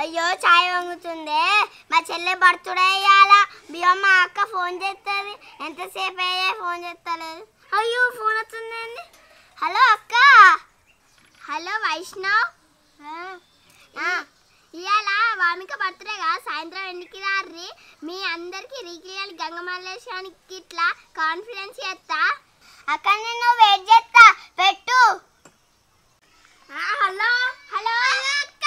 అయ్యో చాయ్ వంగుతుందే, మా చెల్లె బర్త్డే అయ్యాల. బియ్యం మా అక్క ఫోన్ చేస్తుంది, ఎంతసేపు అయ్యే ఫోన్ చేస్తలేదు. అయ్యో ఫోన్ వస్తుందండి. హలో అక్క. హలో వైష్ణవ్. ఇవాళ వామిక బర్త్డేగా, సాయంత్రం ఎన్నికి రారి. మీ అందరికి రీక్రియాలి గంగమల్లేశానికి ఇట్లా కాన్ఫిడెన్స్ చేస్తా. అక్కడ నేను వెయిట్ చేస్తా, పెట్టు. హలో హలో అక్క.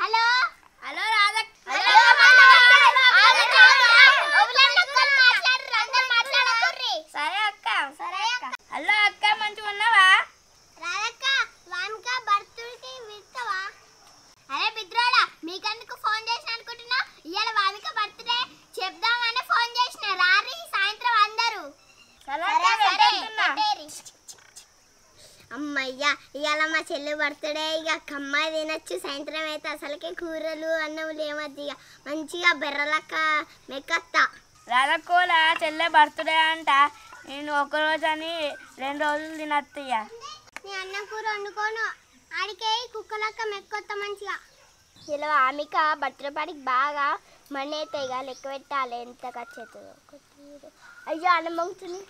హలో హలో రాధక్క. సరే అక్క. సరే అక్క. హలో అక్క, మంచిగా ఉన్నావా? రాధక్క, వామిక బర్త్డేకి విస్తావా? అరే బిద్రోడా, మీకెందుకు ఫోన్ చేసిన అనుకుంటున్నా? ఇవాళ వామిక బర్త్డే చెప్దామని ఫోన్ చేసిన. రారి సాయంత్రం అందరూ. అమ్మయ్యా, ఇవాళ మా చెల్లి బర్త్డే. ఇక కమ్మాయి తినచ్చు. సాయంత్రం అయితే అసలుకే కూరలు అన్నములు ఏమద్దు. ఇక మంచిగా బెర్రలక్క మెక్కత్తా. రాధకోల చెల్లె బర్త్డే అంట. నేను ఒకరోజు అని 2 రోజులు తినత్తయ్యా. నీ అన్నం కూర వండుకోను, ఆడికే కుక్కలక్క మెక్కొత్త మంచిగా. ఇలా ఆమెక బర్త్డే పాటికి బాగా మనీ అవుతాయి. ఇక లెక్క పెట్టాలి ఎంత ఖర్చు అవుతుందో. అయ్యో అన్నం పొంగుతుంది.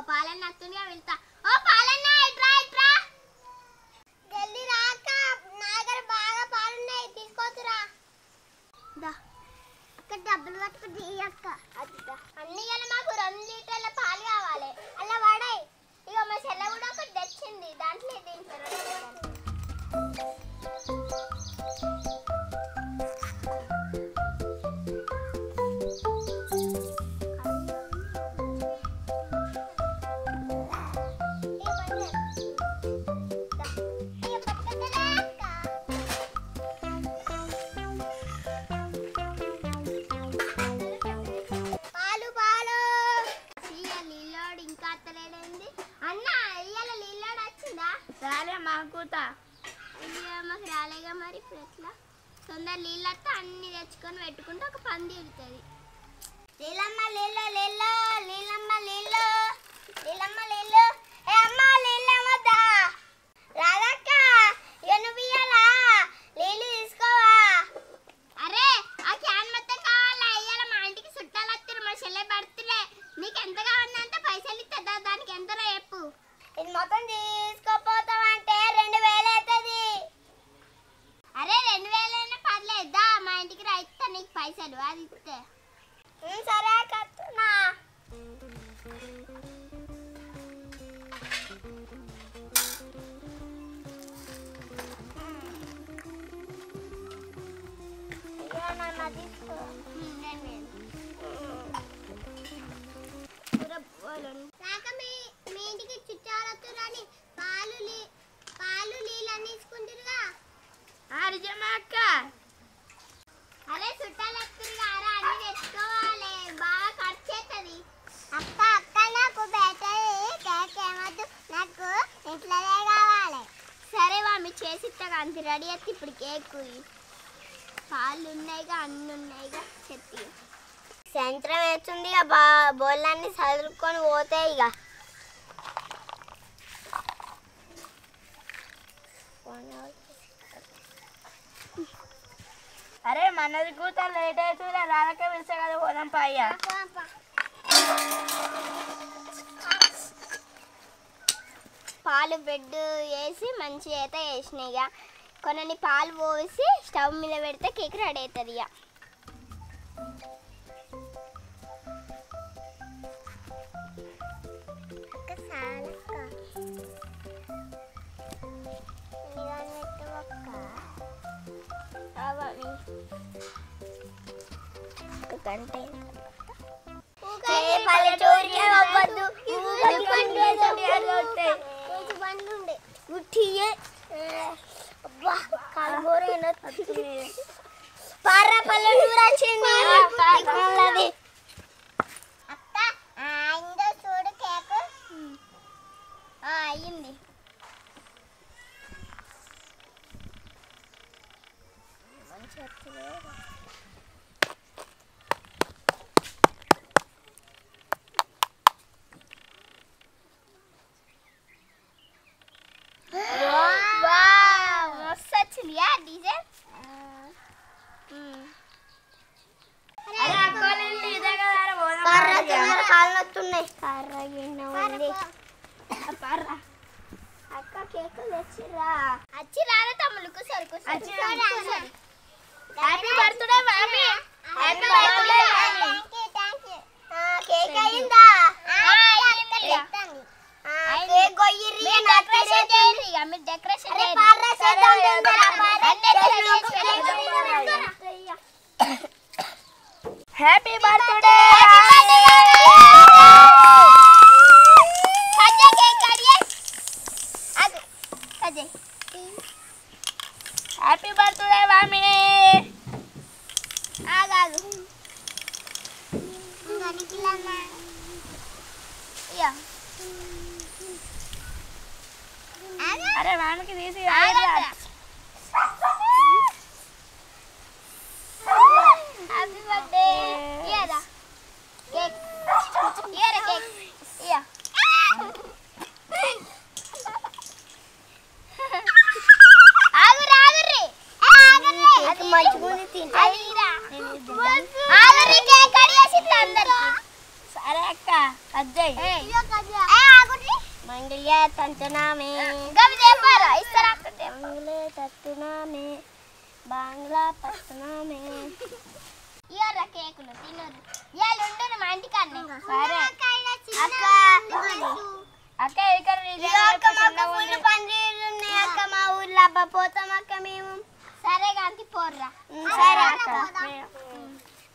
పాలన్న అత్తుందిగా వెళ్తా. ఓ పాలన్న, ఇట్రా ఇట్రా. జల్దీ రాక, నా దగ్గర బాగా పాలున్నాయి, తీసుకోతురా. అక్కడ డబ్బులు పట్టుకుంది అక్క. అన్ని మాకు 2 లీటర్ల పాలు కావాలి. అలా వాడాయి. ఇక మా చెల్ల కూడా ఒకటి తెచ్చింది, దాంట్లో మాకు రాలేగా. మరి ఇప్పుడు ఎట్లా? తొందర నీళ్ళతో అన్ని తెచ్చుకొని పెట్టుకుంటే ఒక పని తీరుతుంది. నీళ్ళమ్మ నీళ్ళు, నీళ్ళు నీళ్ళమ్మ నీళ్ళు, నీళ్ళమ్మ నీళ్ళు. ఏ అమ్మ నీళ్ళమ్మద్దా? రాదక్క, ఇక నువ్వు ఇయ్యాలా నీళ్ళు తీసుకోవా? అరే ఆ క్యాన్ మొత్తం కావాలా? ఇయ్యాల మా ఇంటికి చుట్టాలు వస్తారు, మా చెల్లె బర్త్డే. నీకు ఎంత కావాలంత పైసలు ఇస్తుందా? దానికి ఎంతలో చెప్పు. ఇది మొత్తం తీసుకోపోతామంటే 2000 అవుతుంది. అరే 2000 అయినా పర్లేదా? మా ఇంటికి రైతా నీకు పైసలు, అది ఇస్తే. సరే కట్టునా. మీ ఇంటికి చుట్టాలతో రాని పాలు నీళ్ళని తీసుకుంటారుగా. అక్క. అరే చుట్టాలు వస్తురుగా, అన్ని తెచ్చుకోవాలి, బాగా ఖర్చు అవుతుంది. అక్క అక్క, నాకు బెటర్ కేక్ ఏమద్దు, నాకు ఇంట్లోనే కావాలి. సరే వామి చేసిస్తాగా, అంత రెడీ అయితే ఇప్పుడు కేక్. పాలు ఉన్నాయిగా, అన్నీ ఉన్నాయిగా, చెప్పి. సాయంత్రం అవుతుంది, ఇక బోళ్ళన్నీ చదువుకొని పోతాయి. ఇక అరే మనది కూత లేట్ అవుతుంది, రాధకే పిలిచే కదా, పోదాం పాయ్యా. పాలు బెడ్ వేసి మంచిగా అయితే వేసినాయి. ఇక కొన్ని పాలు పోసి స్టవ్ మీద పెడితే కేక్ రెడీ అవుతుంది. ఇక పారా పల్లెటూరు వచ్చింది. అక్క అయిందో చూడు కేక్. అయ్యింది. మస్తు వచ్చింది డీజే. కాళ్ళు వస్తున్నాయి. అక్క కేకులు తెచ్చిరా. వచ్చి రాలే తమ్ముళ్ళు సరుకు. హ్యాపీ బర్త్డే మామీ. Happy birthday. కేక్ అయిందా? కేక్ కొయ్యిర్రి. మీరు decoration happy birthday. Happy birthday మామీ. ఆగాదు. అరే మామకి తీసి హ్యాపీ బర్త్డే. ఇయరా కేక్. ఇయరా కేక్. ఇయా. ఆగుర్రి ఆగుర్రి. అది మంచిగుంది తింటా. ఆగుర్రి కేక్ కడిగేసి అందరికి. సరే అక్క అజ్జయ్. ఆగుర్రి. మంగళ తంతనామే గవి చెప్పారా ఇస్తారా? మంగళ తత్తునామే బాంగ్లా పత్తనామే. ఇయరా కేకులు తినరు. ఇయాలు ఉండు మా ఇంటికాన్నే. సరే అక్క అక్క ఇక్కడ పందిళ్ళు ఉన్నాయి అక్క మా ఊర్లో. అబ్బా పోతాం అక్క మేము. సరే కాంతి పోర్రా. సరే అక్క.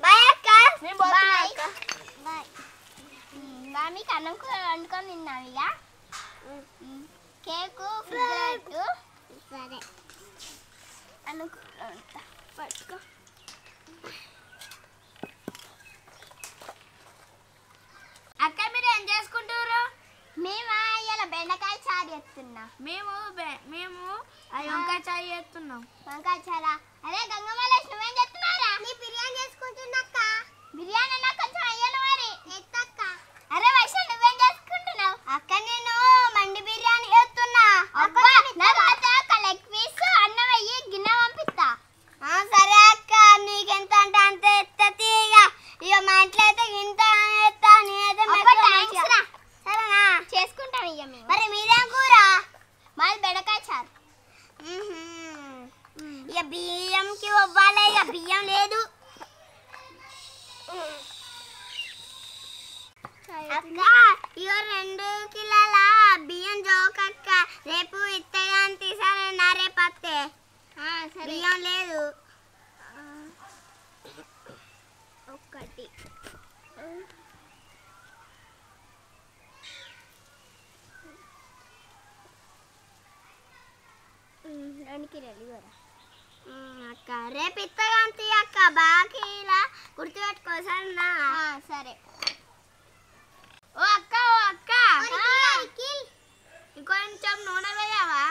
బాయ్ అక్క. నేను పోతున్నా బాయ్. అక్క. బాయ్. మీకు అన్నం కూర వండుకొని తిన్నావు ఇక. కేకు ఫ్రిడ్జ్ పెట్టు. సరే అన్నం కూర వండుతా. పట్టుకో. అక్క మీరు ఏం చేసుకుంటారు? మేమా ఇవాళ బెండకాయ చారు చేస్తున్నా. మేము వంకాయ చాయ్ చేస్తున్నాం. వంకాయ చారా. అరే గంగమలేష్ నువ్వేం చేస్తున్నారా? నీ బిర్యానీ చేసుకుంటున్నాక్క. బిర్యానీ నాకు కొంచెం అయ్యాలి మరి. ఎత్తక్క. అరే వైశాల్ నువ్వేం చేసుకుంటున్నావు? అక్క నేను మండి బిర్యానీ చేస్తున్నా. అబ్బా నా వాత లెగ్ పీస్ అన్నం అయ్యి గిన్నె పంపిస్తా. సరే అక్క నీకెంత అంటే అంత ఎత్తతి. ఇక మా ఇంట్లో అయితే ఇంత ఎత్తా. నేనైతే సరేనా చేసుకుంటాం ఇక మేము. మరి మీరేం కూర? మాది బెండకాయ చారు. ఇక బియ్యంకి ఇవ్వాలి. ఇక బియ్యం లేదు అక్క. ఇక 2 కిలోల బియ్యం జోకక్క. రేపు ఇత్తగాంతి. సరేనా రేపు అత్తే. బియ్యం లేదు. ఒకటి 2 కిలోలు ఇవ్వరా అక్క. రేపు ఇత్తగాంతి అక్క. బాకీలా గుర్తుపెట్టుకో సరేనా? సరే. ఓ అక్క ఇంకొంచెం నూనె వేయవా?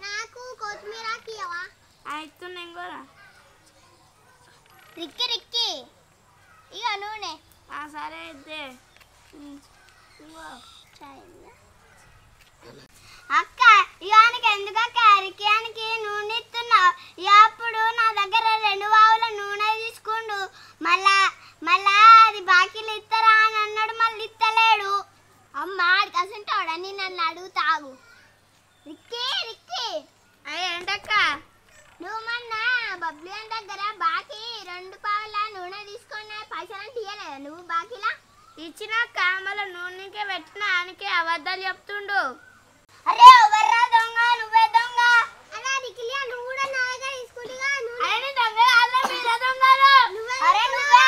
నాకు కొత్తిమీర ఇవ్వవా? అవుతున్నాయి కూడా. రిక్కి ఇక నూనె. సరే అయితే అక్క ఇవానికి ఎందుకక్క అరికానికి నూనె ఇస్తున్నావు? అప్పుడు నా దగ్గర 2 పావుల నూనె తీసుకుండు. మళ్ళా అది బాకీలు ఇస్తారా అని అన్నాడు. మళ్ళీ ఇస్తలేడు. అమ్మ అసంటాడని నన్ను అడుగుతావు. రిక్కి ఏంటక్క? నువ్వు మొన్న బబ్లు అని దగ్గర బాకీ 2 పావుల నూనె తీసుకున్న పైసలు తీయలేదా నువ్వు బాకీలా? ఇచ్చినాక మళ్ళీ నూనెకే పెట్టిన ఆయనకి అబద్ధాలు చెప్తుండు. అరే ఎవర్రా దొంగ? నువ్వే దొంగ. అలా నిఖిలియా నువ్వు కూడా నా దగ్గర తీసుకుంటుగా. అరే దొంగ కాదురా, మీరే దొంగలు. అరే నువ్వే.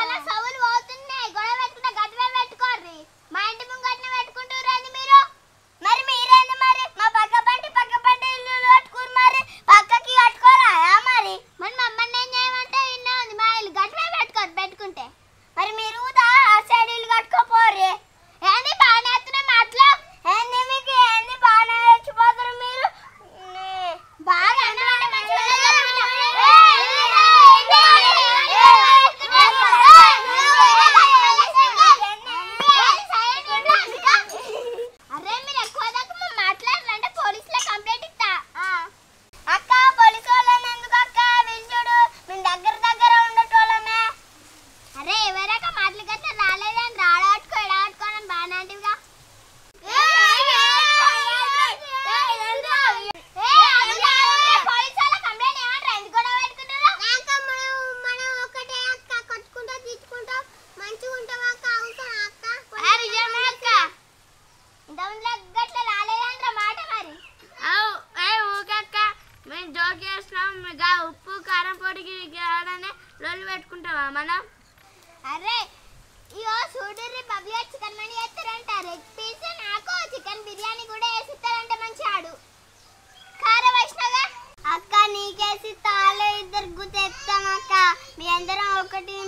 అలా సవులు పోతున్నాయి. గొడవ పెట్టుకుంటే గదివే పెట్టుకోర్రి. మా ఇంటి ముంగట్నే పెట్టుకుంటుర్రండి మీరు. మరి మీరేంది మరి మా పక్క పంటి ఇల్లు కట్టుకురు. మరి పక్కకి కట్టుకోరా మరి? మరి మమ్మల్ని ఏం చేయమంటే ఇన్నా ఉంది. మా ఇల్లు గదివే పెట్టుకుంటే మరి మీరు ఆ సైడ్ ఇల్లు కట్టుకోపోర్రి. ఏంది బాగానే వస్తున్నాయి మాటలు? లొల్లి పెట్టుకుంటావా మనం? అరే ఇగో చూడుర్రి భవ్య చికెన్ మనీ చేస్తారంట. రెడ్ పీస్ నాకు చికెన్ బిర్యానీ కూడా వేసిస్తారంట. మంచిగాడు కారం వేసినాగా అక్క నీకేసి తాళే ఇద్దరు గుర్తెత్తాం అక్క. మీ అందరం ఒకటి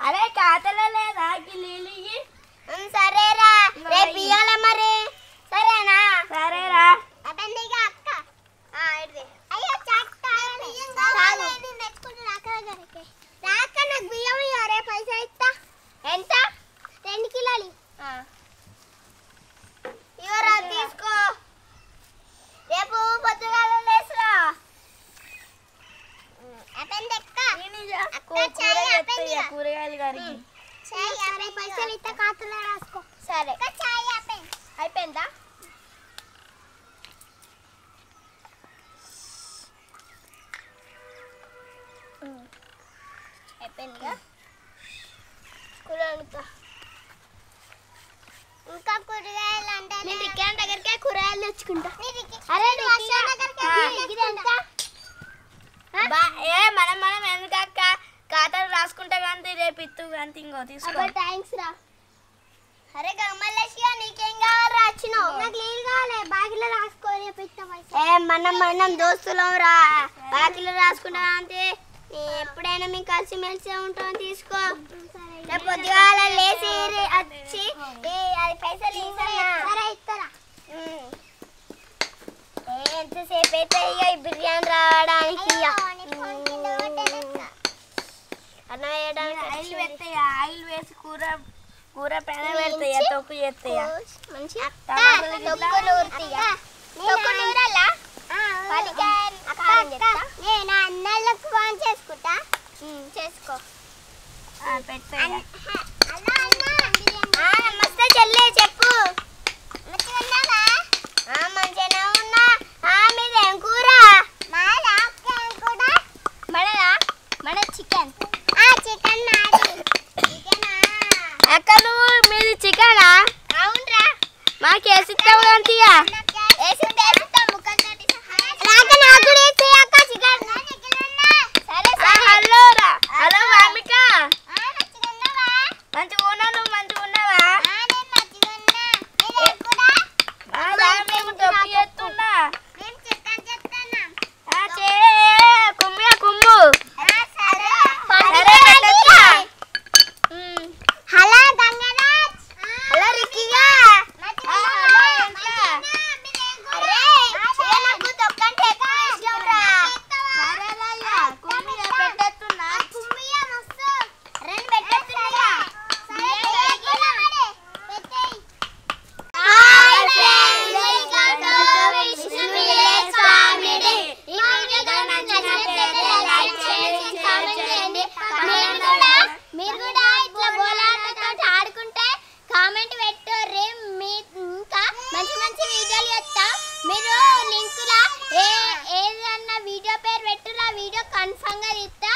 అరే ఖాతాలో లేదా నీళ్ళు? సరేరా రేపు ఇయ్యాల మరి. సరేనా? సరేరా. అక్క అయ్యో రాక నాకు బియ్యం ఇవ్వరే పైసలు ఇస్తా. ఎంత? 2 కిలోలు ఇవ్వరా తీసుకో. రేపు పొద్దుగాల లేసురా. కూరగాయలు గారికి పైసలు ఇస్తా ఖాతాలో రాసుకో. సరే అయిపోయిందా? అయిపోయిందిగా. ఇంకా కూరగాయలు అంటే నేను రిక్కాన్ దగ్గరికే కూరగాయలు తెచ్చుకుంటా. అరే మనం ఎందుకక్క ఖాతాలు రాసుకుంటా కానీ రేపు ఇత్తు కానీ ఇంకో తీసుకో. థ్యాంక్స్ రా. అరే గమ్మలేసిగా నీకేం కావాలి రాచ్చినావు? నాకు నీళ్ళు కావాలి. బాగిలో రాసుకోవాలి. మనం దోస్తులం రా. బాగిలో రాసుకుంటా అంతే. ఎప్పుడైనా మేము కలిసి మెలిసి ఉంటాం. తీసుకో. రేపు పొద్దుగాల లేచి వచ్చి అది పైసలు ఇస్తారా? ఎంతసేపు అయితే ఇక ఈ బిర్యానీ రావడానికి అన్నం వేయడానికి ఆయిల్ పెడతాయా? ఆయిల్ వేసి కూర పెన పెడతాయా? తొక్కు చేస్తాయా? నేను అన్నలకు ఫోన్ చేసుకుంటా. చేసుకో. నమస్తే చెల్లె చెప్పు. మంచిగానే ఉన్నా. మీదేం కూర? మన చికెన్. చికెన్ అక్క నువ్వు మీది చికెనా? అవునరా. మాకు వేసిస్తావు అంతీయా? హలో రా. హలో వామిక, మంచిగా ఉన్నా? నువ్వు మంచిగా ఉన్నావా? మేము తొక్కు చేస్తున్నా. కుమ్మియా కుమ్ము. హలో గంగరాజ్. హలో రిక్కిగా. మీరు కూడా ఇట్లా బోలాటతో ఆడుకుంటే కామెంట్ పెట్టండి. ఇంకా మంచి మంచి వీడియోలు చేస్తా. మీరు లింకులా ఏదన్నా వీడియో పేరు పెట్టురా. వీడియో కన్ఫర్మ్ గా ఇస్తా.